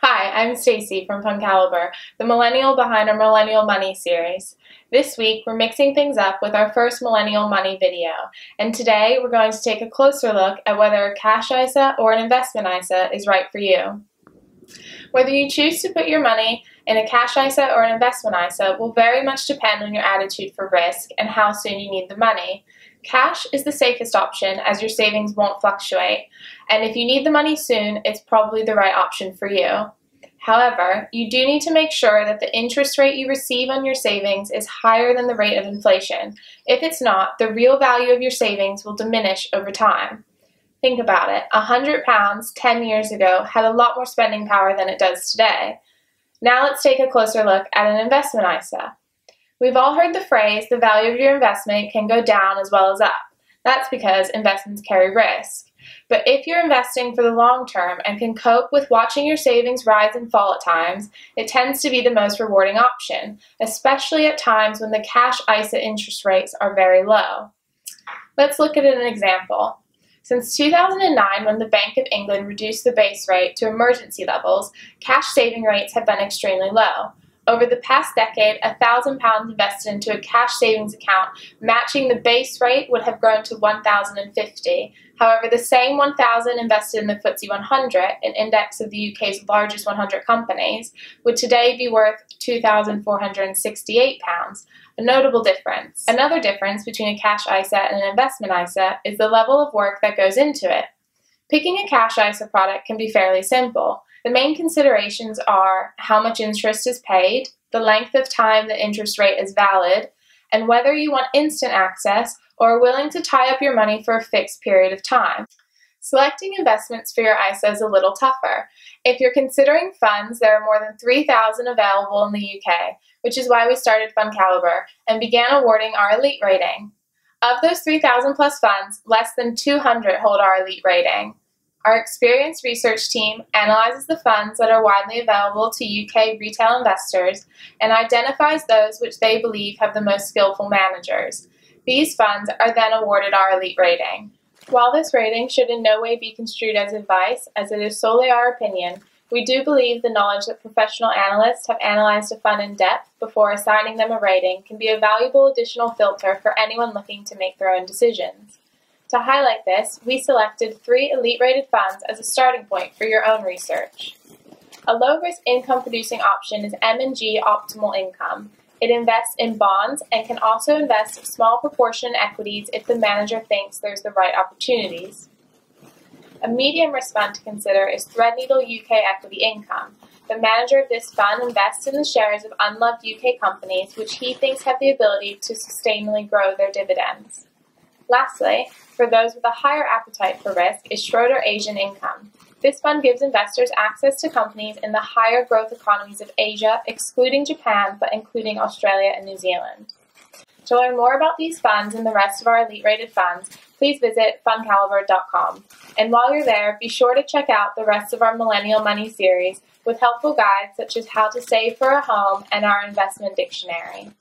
Hi, I'm Stacy from FundCalibre, the millennial behind our Millennial Money series. This week, we're mixing things up with our first Millennial Money video, and today we're going to take a closer look at whether a cash ISA or an investment ISA is right for you. Whether you choose to put your money in a cash ISA or an investment ISA will very much depend on your attitude for risk and how soon you need the money. Cash is the safest option as your savings won't fluctuate, and if you need the money soon, it's probably the right option for you. However, you do need to make sure that the interest rate you receive on your savings is higher than the rate of inflation. If it's not, the real value of your savings will diminish over time. Think about it. £100 10 years ago had a lot more spending power than it does today. Now let's take a closer look at an investment ISA. We've all heard the phrase, the value of your investment can go down as well as up. That's because investments carry risk. But if you're investing for the long term and can cope with watching your savings rise and fall at times, it tends to be the most rewarding option, especially at times when the cash ISA interest rates are very low. Let's look at an example. Since 2009, when the Bank of England reduced the base rate to emergency levels, cash saving rates have been extremely low. Over the past decade, £1,000 invested into a cash savings account matching the base rate would have grown to £1,050. However, the same £1,000 invested in the FTSE 100, an index of the UK's largest 100 companies, would today be worth £2,468, a notable difference. Another difference between a cash ISA and an investment ISA is the level of work that goes into it. Picking a cash ISA product can be fairly simple. The main considerations are how much interest is paid, the length of time the interest rate is valid, and whether you want instant access or are willing to tie up your money for a fixed period of time. Selecting investments for your ISA is a little tougher. If you're considering funds, there are more than 3,000 available in the UK, which is why we started FundCalibre and began awarding our elite rating. Of those 3,000 plus funds, less than 200 hold our elite rating. Our experienced research team analyzes the funds that are widely available to UK retail investors and identifies those which they believe have the most skillful managers. These funds are then awarded our elite rating. While this rating should in no way be construed as advice, as it is solely our opinion, we do believe the knowledge that professional analysts have analyzed a fund in depth before assigning them a rating can be a valuable additional filter for anyone looking to make their own decisions. To highlight this, we selected 3 elite-rated funds as a starting point for your own research. A low-risk income-producing option is M&G Optimal Income. It invests in bonds and can also invest a small proportion in equities if the manager thinks there's the right opportunities. A medium-risk fund to consider is Threadneedle UK Equity Income. The manager of this fund invests in the shares of unloved UK companies which he thinks have the ability to sustainably grow their dividends. Lastly, for those with a higher appetite for risk is Schroeder Asian Income. This fund gives investors access to companies in the higher growth economies of Asia, excluding Japan, but including Australia and New Zealand. To learn more about these funds and the rest of our elite-rated funds, please visit FundCalibre.com. And while you're there, be sure to check out the rest of our Millennial Money series with helpful guides such as how to save for a home and our investment dictionary.